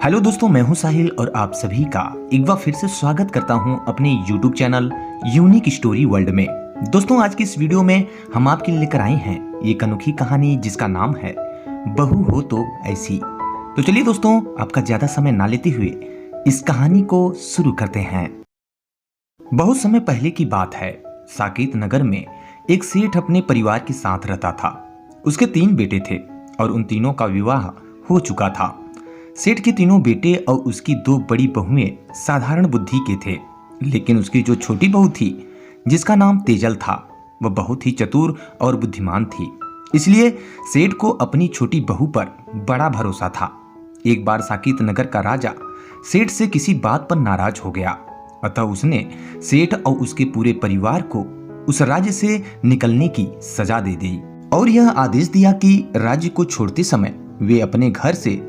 Hello दोस्तों, मैं हूं साहिल और आप सभी का एक बार फिर से स्वागत करता हूं अपने YouTube channel unique story world में। दोस्तों, आज की इस वीडियो में हम आपके लिए लेकर आए हैं एक अनोखी कहानी जिसका नाम है बहू हो तो ऐसी। तो चलिए दोस्तों, आपका ज्यादा समय ना लेते हुए इस कहानी को शुरू करते हैं। बहुत समय पहले की बात है। साकेत नगर में एक सेठ अपने परिवार के साथ रहता था। उसके 3 बेटे थे और उन तीनों का विवाह हो चुका था। सेठ के तीनों बेटे और उसकी 2 बड़ी बहुएं साधारण बुद्धि के थे, लेकिन उसकी जो छोटी बहू थी जिसका नाम तेजल था, वह बहुत ही चतुर और बुद्धिमान थी। इसलिए सेठ को अपनी छोटी बहू पर बड़ा भरोसा था। एक बार साकेत नगर का राजा सेठ से किसी बात पर नाराज हो गया, अतः उसने सेठ और उसके पूरे परिवार को उस राज्य से निकलने की सजा दे दी और यह आदेश दिया कि राज्य को छोड़ते समय वे अपने घर से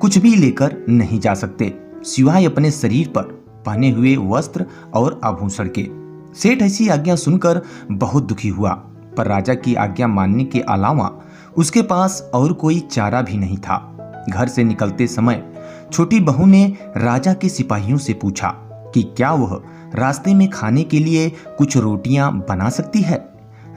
कुछ भी लेकर नहीं जा सकते, सिवाय अपने शरीर पर पहने हुए वस्त्र और आभूषण के। सेठ ऐसी आज्ञा सुनकर बहुत दुखी हुआ, पर राजा की आज्ञा मानने के अलावा उसके पास और कोई चारा भी नहीं था। घर से निकलते समय छोटी बहू ने राजा के सिपाहियों से पूछा कि क्या वह रास्ते में खाने के लिए कुछ रोटियां बना सकती है।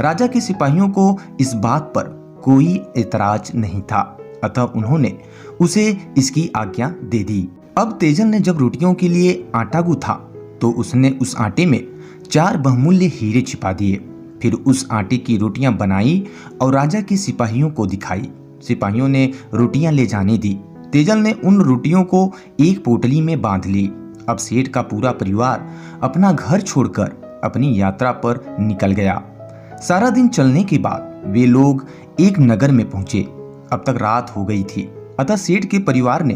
राजा के सिपाहियों को इस बात पर कोई एतराज नहीं था, अतः उन्होंने उसे इसकी आज्ञा दे दी। अब तेजल ने जब रोटियों के लिए आटा गूथा तो उसने उस आटे में 4 बहुमूल्य हीरे छिपा दिए। फिर उस आटे की रोटियां बनाई और राजा के सिपाहियों को दिखाई। सिपाहियों ने रोटियां ले जाने दी। तेजल ने उन रोटियों को एक पोटली में बांध ली। अब सेठ का पूरा परिवार अपना घर छोड़कर अपनी यात्रा पर निकल गया। सारा दिन चलने के बाद वे लोग एक नगर में पहुंचे। अब तक रात हो गई थी, अतः सेठ के परिवार ने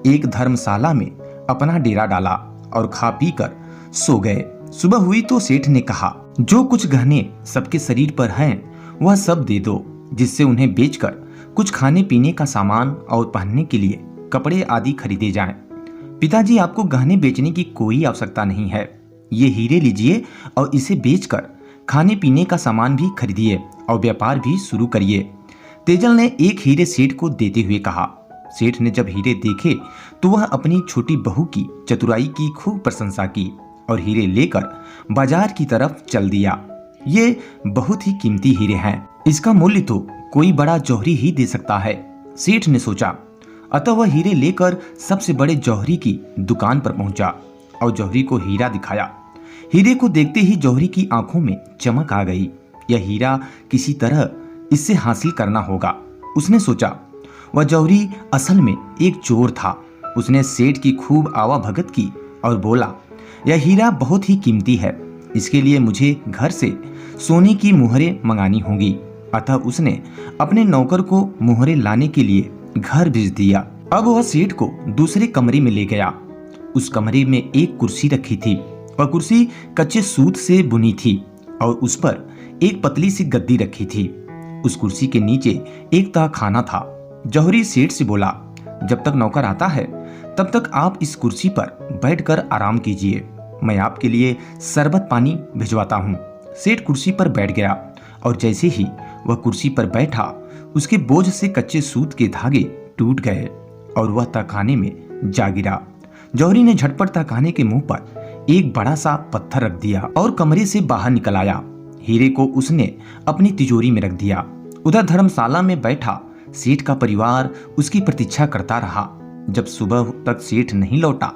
एक धर्मशाला में अपना डेरा डाला और खा पी कर सो गए। सुबह हुई तो सेठ ने कहा, जो कुछ गहने सबके शरीर पर हैं वह सब दे दो, जिससे उन्हें बेचकर कुछ खाने पीने का सामान और पहनने के लिए कपड़े आदि खरीदे जाएं। पिताजी, आपको गहने बेचने की कोई आवश्यकता नहीं है। ये हीरे लीजिए और इसे बेचकर खाने पीने का सामान भी खरीदिए और व्यापार भी शुरू करिए। तेजल ने एक हीरे सेठ को देते हुए कहा। सेठ ने जब हीरे देखे तो वह अपनी छोटी बहू की चतुराई की खूब प्रशंसा की और हीरे लेकर बाजार की तरफ चल दिया। ये बहुत ही कीमती हीरे हैं, इसका मूल्य तो कोई बड़ा जौहरी ही दे सकता है, सेठ ने सोचा। अतः वह हीरे लेकर सबसे बड़े जौहरी की दुकान पर पहुंचा और जौहरी को हीरा दिखाया। हीरे को देखते ही जौहरी की आंखों में चमक आ गई। यह हीरा किसी तरह इससे हासिल करना होगा, उसने सोचा। वह जौहरी असल में एक चोर था। उसने सेठ की खूब आवाभगत की और बोला, यह हीरा बहुत ही कीमती है, इसके लिए मुझे घर से सोने की मुहरें मंगानी होंगी। अतः उसने अपने नौकर को मुहरें लाने के लिए घर भेज दिया। अब वह सेठ को दूसरे कमरे में ले गया। उस कमरे में एक कुर्सी रखी थी। वह कुर्सी कच्चे सूत से बुनी थी और उस पर एक पतली सी गद्दी रखी थी। उस कुर्सी के नीचे एक तहखाना था। जौहरी सेठ से बोला, जब तक नौकर आता है तब तक आप इस कुर्सी पर बैठकर आराम कीजिए, मैं आपके लिए शरबत पानी भिजवाता हूँ। सेठ कुर्सी पर बैठ गया और जैसे ही वह कुर्सी पर बैठा, उसके बोझ से कच्चे सूत के धागे टूट गए और वह तहखाने में जा गिरा। जौहरी ने झटपट तहखाने के मुंह पर एक बड़ा सा पत्थर रख दिया और कमरे से बाहर निकल आया। हीरे को उसने अपनी तिजोरी में रख दिया। उधर धर्मशाला में बैठा सेठ का परिवार उसकी प्रतीक्षा करता रहा। जब सुबह तक सेठ नहीं लौटा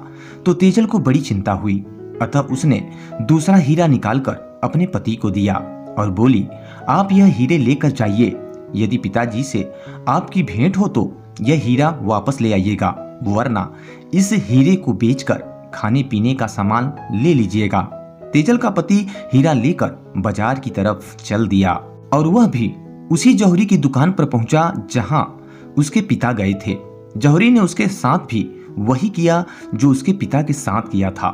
तो तेजल को बड़ी चिंता हुई। अतः उसने दूसरा हीरा निकालकर अपने पति को दिया और बोली, आप यह हीरे लेकर जाइए। यदि पिताजी से आपकी भेंट हो तो यह हीरा वापस ले आइएगा, वरना इस हीरे को बेचकर खाने पीने का सामान ले लीजिएगा। तेजल का पति हीरा लेकर बाजार की तरफ चल दिया और वह भी उसी जौहरी की दुकान पर पहुंचा जहां उसके पिता गए थे। जौहरी ने उसके साथ भी वही किया जो उसके पिता के साथ किया था।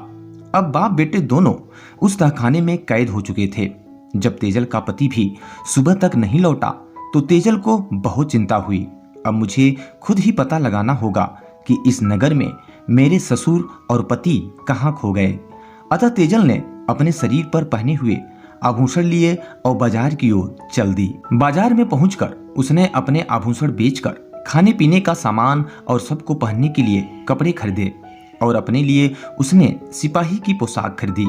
अब बाप बेटे दोनों उस तहखाने में कैद हो चुके थे। जब तेजल का पति भी सुबह तक नहीं लौटा तो तेजल को बहुत चिंता हुई। अब मुझे खुद ही पता लगाना होगा कि इस नगर में मेरे ससुर और पति कहाँ खो गए। अतः तेजल ने अपने शरीर पर पहने हुए आभूषण लिए और बाजार की ओर चल दी। बाजार में पहुंचकर उसने अपने आभूषण बेचकर खाने पीने का सामान और सबको पहनने के लिए कपड़े खरीदे और अपने लिए उसने सिपाही की पोशाक खरीदी।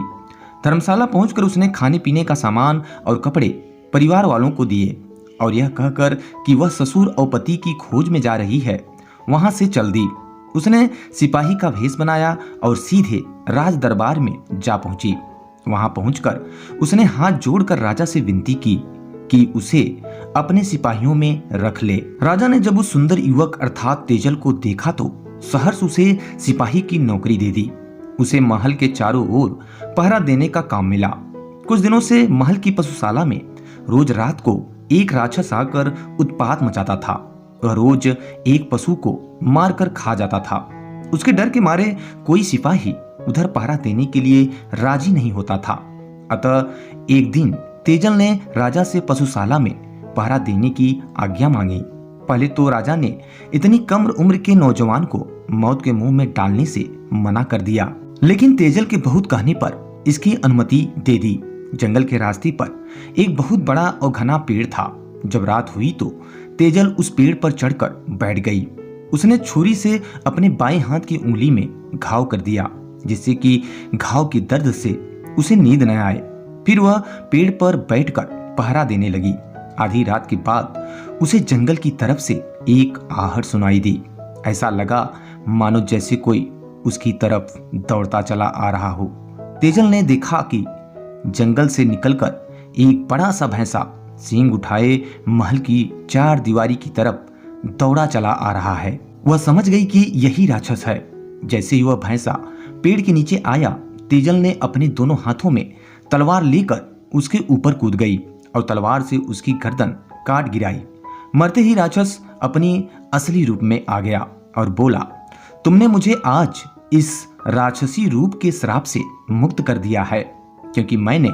धर्मशाला पहुंचकर उसने खाने पीने का सामान और कपड़े परिवार वालों को दिए और यह कहकर कि वह ससुर और पति की खोज में जा रही है, वहां से चल दी। उसने सिपाही का भेष बनाया और सीधे राज दरबार में जा पहुंची। वहां पहुंचकर उसने हाथ जोड़कर राजा से विनती की कि उसे अपने सिपाहियों में रख ले। राजा ने जब उस सुंदर युवक अर्थात तेजल को देखा तो सहर्ष उसे सिपाही की नौकरी दे दी। उसे महल के चारों ओर पहरा देने का काम मिला। कुछ दिनों से महल की पशुशाला में रोज रात को एक राक्षस आकर उत्पात मचाता था। वह रोज एक पशु को मारकर खा जाता था। उसके डर के मारे कोई सिपाही उधर पहरा देने के लिए राजी नहीं होता था। अतः एक दिन तेजल ने राजा से पशुशाला में पहरा देने की आज्ञा मांगी। पहले तो राजा ने इतनी कम उम्र के नौजवान को मौत के मुंह में डालने से मना कर दिया, लेकिन तेजल के बहुत कहने पर इसकी अनुमति दे दी। जंगल के रास्ते पर एक बहुत बड़ा और घना पेड़ था। जब रात हुई तो तेजल उस पेड़ पर चढ़कर बैठ गई। उसने छुरी से अपने बाएं हाथ की उंगली में घाव कर दिया, जिससे कि घाव के दर्द से उसे नींद न आए। फिर वह पेड़ पर बैठकर पहरा देने लगी। आधी रात के बाद उसे जंगल की तरफ से एक आहट सुनाई दी। ऐसा लगा मानो जैसे कोई उसकी तरफ दौड़ता चला आ रहा हो। तेजल ने देखा कि जंगल से निकलकर एक बड़ा सा भैंसा सींग उठाए महल की चार दीवारी की तरफ दौड़ा चला आ रहा है। वह समझ गई कि यही राक्षस है। जैसे ही वह भैंसा पेड़ के नीचे आया, तेजल ने अपने दोनों हाथों में तलवार लेकर उसके ऊपर कूद गई और तलवार से उसकी गर्दन काट गिराई। मरते ही राक्षस अपनी असली रूप में आ गया और बोला, तुमने मुझे आज इस राक्षसी रूप के श्राप से मुक्त कर दिया है, क्योंकि मैंने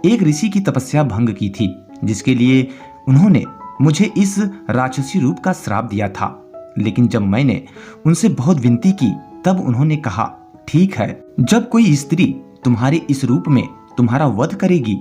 एक ऋषि की तपस्या भंग की थी, जिसके लिए उन्होंने मुझे इस राक्षसी रूप का श्राप दिया था। लेकिन जब मैंने उनसे बहुत विनती की तब उन्होंने कहा, ठीक है, जब कोई स्त्री तुम्हारे इस रूप में तुम्हारा वध करेगी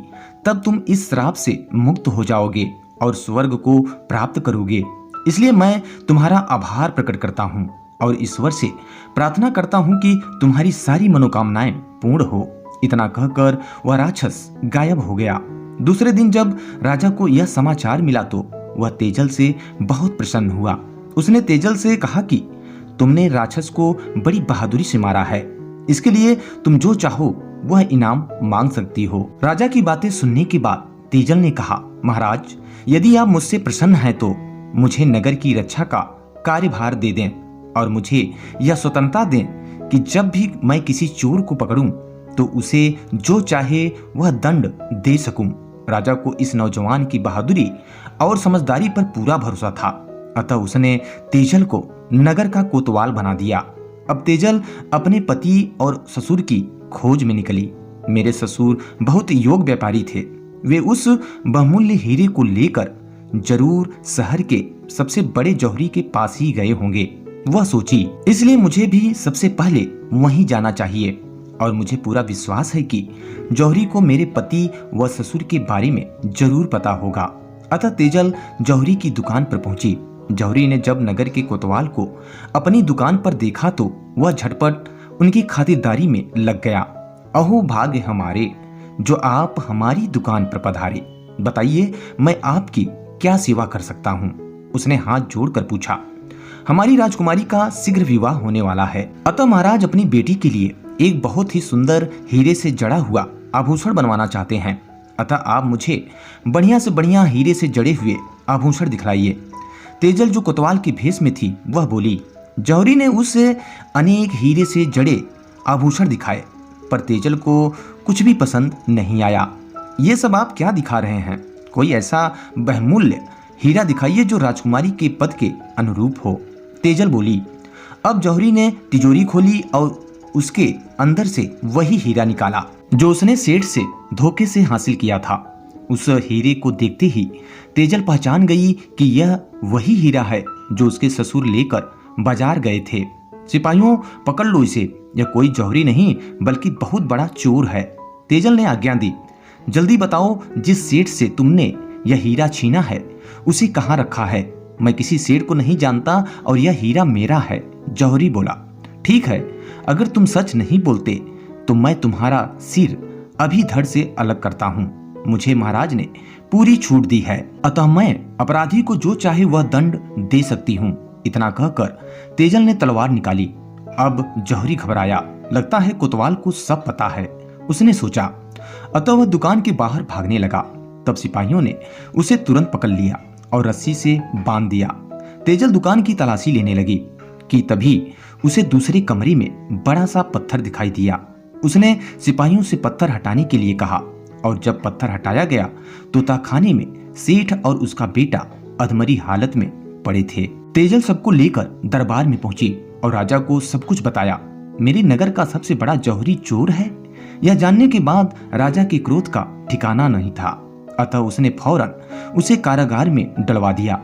तब तुम इस श्राप से मुक्त हो जाओगे और स्वर्ग को प्राप्त करोगे। इसलिए मैं तुम्हारा आभार प्रकट करता हूँ और ईश्वर से प्रार्थना करता हूँ कि तुम्हारी सारी मनोकामनाएं पूर्ण हो। इतना कहकर वह राक्षस गायब हो गया। दूसरे दिन जब राजा को यह समाचार मिला तो वह तेजल से बहुत प्रसन्न हुआ। उसने तेजल से कहा कि तुमने राक्षस को बड़ी बहादुरी से मारा है, इसके लिए तुम जो चाहो वह इनाम मांग सकती हो। राजा की बातें सुनने के बाद तेजल ने कहा, महाराज, यदि आप मुझसे प्रसन्न हैं तो मुझे नगर की रक्षा का कार्यभार दे दें और मुझे यह स्वतंत्रता दें कि जब भी मैं किसी चोर को पकड़ूं तो उसे जो चाहे वह दंड दे सकूं। राजा को इस नौजवान की बहादुरी और समझदारी पर पूरा भरोसा था, अतः उसने तेजल को नगर का कोतवाल बना दिया। अब तेजल अपने पति और ससुर की खोज में निकली। मेरे ससुर बहुत योग्य व्यापारी थे। वे उस बहुमूल्य हीरे को लेकर जरूर शहर के सबसे बड़े जौहरी के पास ही गए होंगे, वह सोची। इसलिए मुझे भी सबसे पहले वहीं जाना चाहिए और मुझे पूरा विश्वास है कि जौहरी को मेरे पति व ससुर के बारे में जरूर पता होगा। अतः तेजल जौहरी की दुकान पर पहुंची। जौहरी ने जब नगर के कोतवाल को अपनी दुकान पर देखा तो वह झटपट उनकी खातिरदारी में लग गया। अहो भाग्य हमारे जो आप हमारी दुकान पर पधारे, बताइए मैं आपकी क्या सेवा कर सकता हूँ। उसने हाथ जोड़कर पूछा। हमारी राजकुमारी का शीघ्र विवाह होने वाला है, अतः महाराज अपनी बेटी के लिए एक बहुत ही सुंदर हीरे से जड़ा हुआ आभूषण बनवाना चाहते हैं। अतः आप मुझे बढ़िया से बढ़िया हीरे से जड़े हुए आभूषण दिखलाइए। तेजल जो कोतवाल की भेष में थी वह बोली। जौहरी ने उससे अनेक हीरे से जड़े आभूषण दिखाए, पर तेजल को कुछ भी पसंद नहीं आया। ये सब आप क्या दिखा रहे हैं? कोई ऐसा बहुमूल्य हीरा दिखाइए जो राजकुमारी के पद के अनुरूप हो। तेजल बोली। अब जौहरी ने तिजोरी खोली और उसके अंदर से वही हीरा निकाला जो उसने सेठ से धोखे से हासिल किया था। उस हीरे को देखते ही तेजल पहचान गई कि यह वही हीरा है जो उसके ससुर लेकर बाजार गए थे। सिपाहियों, पकड़ लो इसे, यह कोई जौहरी नहीं बल्कि बहुत बड़ा चोर है। तेजल ने आज्ञा दी। जल्दी बताओ, जिस सेठ से तुमने यह हीरा छीना है उसे कहाँ रखा है? मैं किसी शेर को नहीं जानता और यह हीरा मेरा है। जौहरी बोला, ठीक है, अगर तुम सच नहीं बोलते तो मैं तुम्हारा सिर अभी धड़ से अलग करता हूँ। मुझे महाराज ने पूरी छूट दी है, अतः मैं अपराधी को जो चाहे वह दंड दे सकती हूँ। इतना कहकर तेजल ने तलवार निकाली। अब जौहरी घबराया, लगता है कोतवाल को सब पता है, उसने सोचा। अतः वह दुकान के बाहर भागने लगा। तब सिपाहियों ने उसे तुरंत पकड़ लिया और रस्सी से बांध दिया। तेजल दुकान की तलाशी लेने लगी कि तभी उसे दूसरे कमरे में बड़ा सा पत्थर दिखाई दिया। उसने सिपाहियों से पत्थर हटाने के लिए कहा और जब पत्थर हटाया गया तो तहखाने में सेठ और उसका बेटा अधमरी हालत में पड़े थे। तेजल सबको लेकर दरबार में पहुंची और राजा को सब कुछ बताया। मेरे नगर का सबसे बड़ा जौहरी चोर है। यह जानने के बाद राजा के क्रोध का ठिकाना नहीं था, अतः उसने फौरन उसे कारागार में डलवा दिया।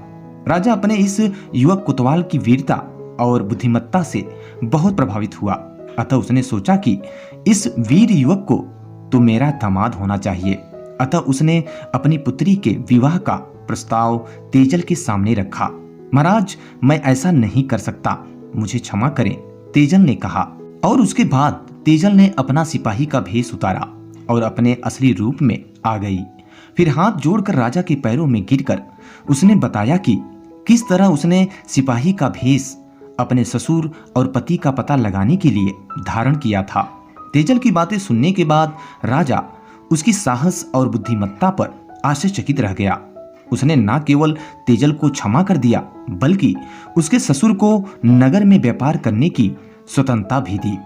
राजा अपने इस युवक कोतवाल की वीरता और बुद्धिमत्ता से बहुत प्रभावित हुआ, अतः उसने सोचा कि इस वीर युवक को तो मेरा दामाद होना चाहिए। अतः उसने अपनी पुत्री के विवाह का प्रस्ताव तेजल के सामने रखा। महाराज, मैं ऐसा नहीं कर सकता, मुझे क्षमा करें, तेजल ने कहा। और उसके बाद तेजल ने अपना सिपाही का भेष उतारा और अपने असली रूप में आ गई। फिर हाथ जोड़कर राजा के पैरों में गिरकर उसने बताया कि किस तरह उसने सिपाही का भेष अपने ससुर और पति का पता लगाने के लिए धारण किया था। तेजल की बातें सुनने के बाद राजा उसकी साहस और बुद्धिमत्ता पर आश्चर्यचकित रह गया। उसने न केवल तेजल को क्षमा कर दिया बल्कि उसके ससुर को नगर में व्यापार करने की स्वतंत्रता भी दी।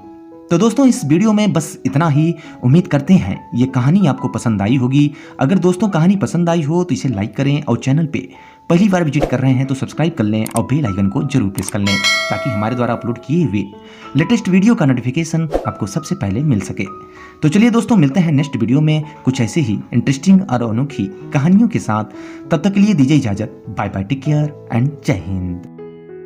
तो दोस्तों, इस वीडियो में बस इतना ही। उम्मीद करते हैं ये कहानी आपको पसंद आई होगी। अगर दोस्तों कहानी पसंद आई हो तो इसे लाइक करें और चैनल पे पहली बार विजिट कर रहे हैं तो सब्सक्राइब कर लें और बेल आइकन को जरूर प्रेस कर लें ताकि हमारे द्वारा अपलोड किए हुए लेटेस्ट वीडियो का नोटिफिकेशन आपको सबसे पहले मिल सके। तो चलिए दोस्तों, मिलते हैं नेक्स्ट वीडियो में कुछ ऐसे ही इंटरेस्टिंग और अनोखी कहानियों के साथ। तब तक के लिए दीजिए इजाजत। Bye bye, take care and Jai Hind.